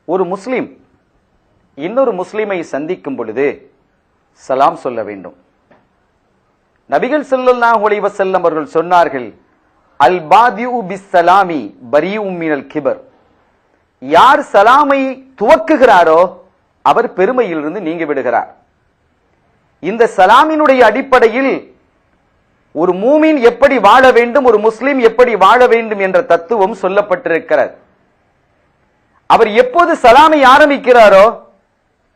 ஒரு முஸ்லிம் இன்னொரு முஸ்லிமை சந்திக்கும் பொழுது சலாம் சொல்ல வேண்டும். நபிகள் ஸல்லல்லாஹு அலைஹி வஸல்லம் அவர்கள் சொன்னார்கள், அல் பாதிஉ பிஸ்ஸலாமி பரீஉம் மினல் கிபர். யார் சலாமை துவக்குகிறாரோ அவர் பெருமையிலிருந்து நீங்கி விடுகிறார். இந்த சலாமினுடைய அடிப்படையில் ஒரு மூமின் எப்படி வாழ வேண்டும், ஒரு முஸ்லிம் எப்படி வாழ வேண்டும் என்ற தத்துவம் சொல்லப்பட்டிருக்கிறது. அவர் எப்போது சலாமை ஆரம்பிக்கிறாரோ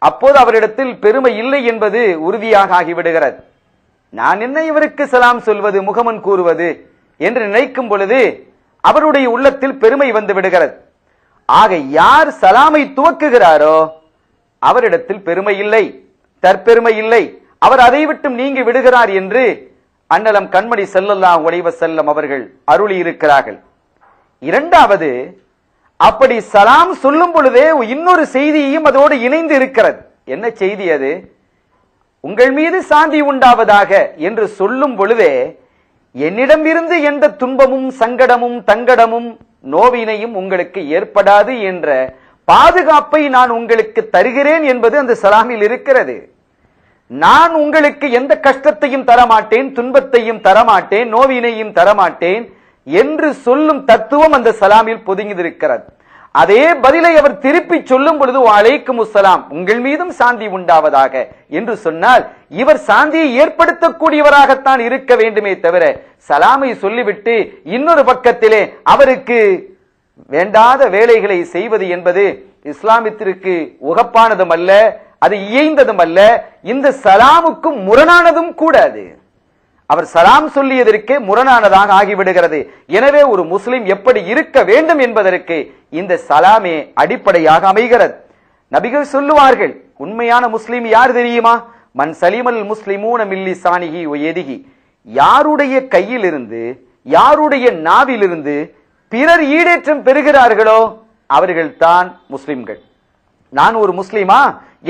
அப்போது அவரிடத்தில் பெருமை இல்லை என்பது உறுதியாக ஆகிவிடுகிறது. நான் என்ன இவருக்கு சலாம் சொல்வது, முகமன் கூறுவது என்று நினைக்கும் பொழுது அவருடைய உள்ளத்தில் பெருமை வந்து விடுகிறது. ஆக யார் சலாமை துவக்குகிறாரோ அவரிடத்தில் பெருமை இல்லை, தற்பெருமை இல்லை, அவர் அதை விட்டு நீங்கி விடுகிறார் என்று அன்னலம் கண்மணி ஸல்லல்லாஹு அலைஹி வஸல்லம் அவர்கள் அருளி இருக்கிறார்கள். இரண்டாவது, அப்படி சலாம் சொல்லும் பொழுதே இன்னொரு செய்தியையும் அதோடு இணைந்து இருக்கிறது. என்ன செய்தி அது? உங்கள் மீது சாந்தி உண்டாவதாக என்று சொல்லும் பொழுதே என்னிடம் இருந்து எந்த துன்பமும் சங்கடமும் தங்கடமும் நோவினையும் உங்களுக்கு ஏற்படாது என்ற பாதுகாப்பை நான் உங்களுக்கு தருகிறேன் என்பது அந்த சலாமில் இருக்கிறது. நான் உங்களுக்கு எந்த கஷ்டத்தையும் தரமாட்டேன், துன்பத்தையும் தரமாட்டேன், நோவினையும் தரமாட்டேன் என்று சொல்லும் தத்துவம் அந்த சலாமில் பொதுங்கியிருக்கிறது. அதே பதிலை அவர் திருப்பி சொல்லும் பொழுது வலைக்கும் அஸ்ஸலாம், உங்கள் மீதும் சாந்தி உண்டாவதாக என்று சொன்னால் இவர் சாந்தியை ஏற்படுத்தக்கூடியவராகத்தான் இருக்க வேண்டுமே தவிர சலாமை சொல்லிவிட்டு இன்னொரு பக்கத்திலே அவருக்கு வேண்டாத வேலைகளை செய்வது என்பது இஸ்லாமியத்திற்கு உகப்பானதும் அல்ல, அது இயைந்ததும் அல்ல, இந்த சலாமுக்கும் முரணானதும் கூடாது. அவர் சலாம் சொல்லியதற்கே முரணானதாக ஆகிவிடுகிறது. எனவே ஒரு முஸ்லிம் எப்படி இருக்க வேண்டும் என்பதற்கு இந்த சலாமே அடிப்படையாக அமைகிறது. நபிகள் சொல்லுவார்கள், உண்மையான முஸ்லிம் யார் தெரியுமா? மன் சலிமல் முஸ்லிமூன மின் லிசானிஹி வ யதிஹி. யாருடைய கையிலிருந்து, யாருடைய நாவிலிருந்து பிறர் ஈடேற்றம் பெறுகிறார்களோ அவர்கள் தான் முஸ்லிம்கள். நான் ஒரு முஸ்லிமா?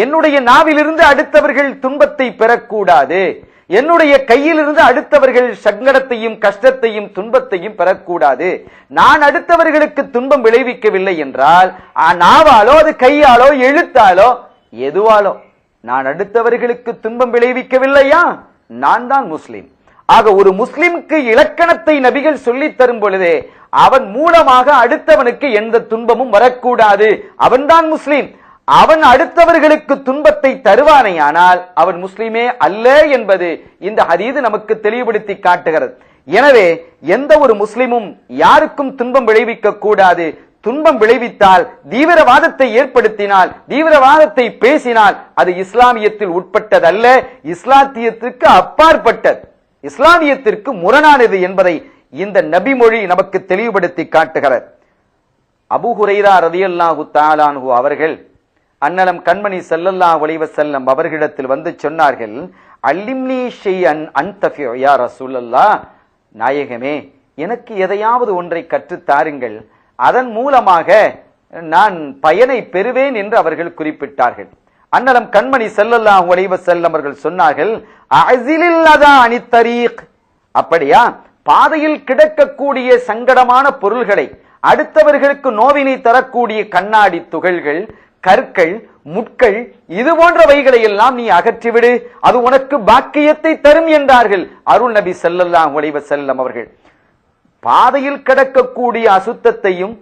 என்னுடைய நாவிலிருந்து அடுத்தவர்கள் துன்பத்தை பெறக்கூடாது, என்னுடைய கையிலிருந்து அடுத்தவர்கள் சங்கடத்தையும் கஷ்டத்தையும் துன்பத்தையும் பெறக்கூடாது. நான் அடுத்தவர்களுக்கு துன்பம் விளைவிக்கவில்லை என்றால் நாவாலோ அது கையாலோ எழுத்தாலோ எதுவாலோ நான் அடுத்தவர்களுக்கு துன்பம் விளைவிக்கவில்லையா, நான் தான் முஸ்லிம். ஆக ஒரு முஸ்லிம்க்கு இலக்கணத்தை நபிகள் சொல்லித் தரும் பொழுதே அவன் மூலமாக அடுத்தவனுக்கு எந்த துன்பமும் வரக்கூடாது, அவன்தான் முஸ்லிம். அவன் அடுத்தவர்களுக்கு துன்பத்தை தருவானேயானால் அவன் முஸ்லிமே அல்ல என்பது இந்த ஹதீஸ் நமக்கு தெளிவுபடுத்தி காட்டுகிறது. எனவே எந்த ஒரு முஸ்லிமும் யாருக்கும் துன்பம் விளைவிக்க கூடாது. துன்பம் விளைவித்தால், தீவிரவாதத்தை ஏற்படுத்தினால், தீவிரவாதத்தை பேசினால் அது இஸ்லாமியத்தில் உட்பட்டதல்ல, இஸ்லாத்தியத்திற்கு அப்பாற்பட்டது, இஸ்லாமியத்திற்கு முரணானது என்பதை இந்த நபிமொழி நமக்கு தெளிவுபடுத்தி காட்டுகிறது. அபூ ஹுரைரா ரலியல்லாஹு தஆலா அன்ஹு அவர்கள் அன்னலம் கண்மணி ஸல்லல்லாஹு அலைஹி வஸல்லம் அவர்களிடத்தில் வந்து சொன்னார்கள், அல்லிம்னி ஷைஅன் அன்தஃபிஉ யா ரசூலல்லாஹ், நாயகமே எனக்கு எதையாவது ஒன்றை கற்றுத் தாருங்கள், அதன் மூலமாக நான் பயனை பெறுவேன் என்று அவர்கள் குறிப்பிட்டார்கள். அன்னலம் கண்மணி ஸல்லல்லாஹு அலைஹி வஸல்லம் அவர்கள் சொன்னார்கள், அஸிலில் அதா அனித் தரீக். அப்படியா? பாதையில் கிடக்கக்கூடிய சங்கடமான பொருள்களை, அடுத்தவர்களுக்கு நோவினை தரக்கூடிய கண்ணாடி துகள்கள், கற்கள், முட்கள், இது போன்றவைகளை எல்லாம் நீ அகற்றிவிடு, அது உனக்கு பாக்கியத்தை தரும் என்றார்கள் அருள் நபி ஸல்லல்லாஹு அலைஹி வஸல்லம் அவர்கள். பாதையில் கிடக்கக்கூடிய அசுத்தத்தையும்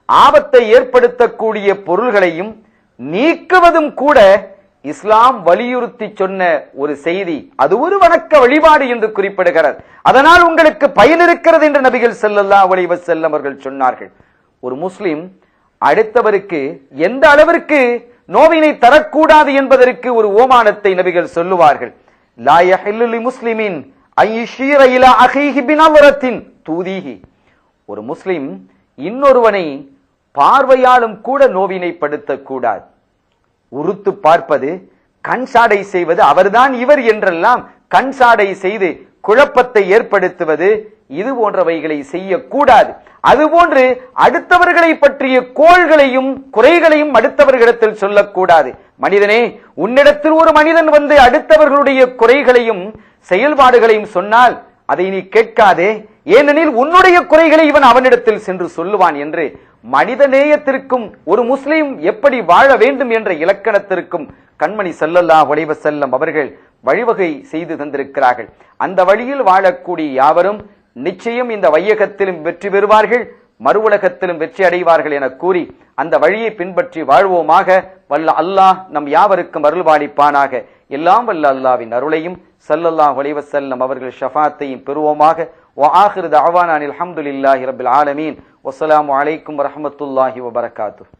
ஆபத்தை ஏற்படுத்தக்கூடிய பொருள்களையும் நீக்குவதும் கூட இஸ்லாம் வலியுறுத்தி சொன்ன ஒரு செய்தி. அது ஒரு வணக்க வழிபாடு என்று குறிப்பிடுகிறது. அதனால் உங்களுக்கு பயன் இருக்கிறது என்று நபிகள் ஸல்லல்லாஹு அலைஹி வஸல்லம் அவர்கள் சொன்னார்கள். ஒரு முஸ்லிம் அடுத்தவருக்கு எந்த அளவிற்கு நோவினை தரக்கூடாது என்பதற்கு ஒரு ஓமானத்தை நபிகள் சொல்லுவார்கள். லா யஹில்லு லிமுஸ்லிமின் அன் யுஷீர இலா அஹீஹி பினவரத்தின் தூதீஹி. ஒரு முஸ்லிம் இன்னொருவனை பார்வையாலும் கூட நோவினைப்படுத்தக்கூடாது. உறுத்து பார்ப்பது, கண் சாடை செய்வது, அவர்தான் இவர் என்றெல்லாம் கண் சாடை செய்து குழப்பத்தை ஏற்படுத்துவது, இது போன்றவைகளை செய்யக்கூடாது. அதுபோன்று அடுத்தவர்களை பற்றிய கோள்களையும் குறைகளையும் அடுத்தவர்களிடத்தில் சொல்லக்கூடாது. மனிதனே, உன்னிடத்தில் ஒரு மனிதன் வந்து அடுத்தவர்களுடைய குறைகளையும் செயல்பாடுகளையும் சொன்னால் அதை நீ கேட்காதே, ஏனெனில் உன்னுடைய குறைகளை இவன் அவனிடத்தில் சென்று சொல்லுவான் என்று மனித நேயத்திற்கும் ஒரு முஸ்லிம் எப்படி வாழ வேண்டும் என்ற இலக்கணத்திற்கும் கண்மணி ஸல்லல்லாஹு அலைஹி வஸல்லம் அவர்கள் வழிவகை செய்து தந்திருக்கிறார்கள். அந்த வழியில் வாழக்கூடிய யாவரும் நிச்சயம் இந்த வையகத்திலும் வெற்றி பெறுவார்கள், மறு உலகத்திலும் வெற்றி அடைவார்கள் என கூறி அந்த வழியை பின்பற்றி வாழ்வோமாக. வல்ல அல்லாஹ் நம் யாவருக்கும் அருள்வாளிப்பானாக. எல்லாம் வல்ல அல்லாஹ்வின் அருளையும் ஸல்லல்லாஹு அலைஹி வஸல்லம் அவர்கள் ஷஃபாத்தையும் பெறுவோமாக. வ ஆகிரு தஅவானா அல்ஹம்துலில்லாஹி ரப்பில் ஆலமீன். வஸ்ஸலாமு அலைக்கும் வரஹ்மத்துல்லாஹி வபரகாத்துஹு.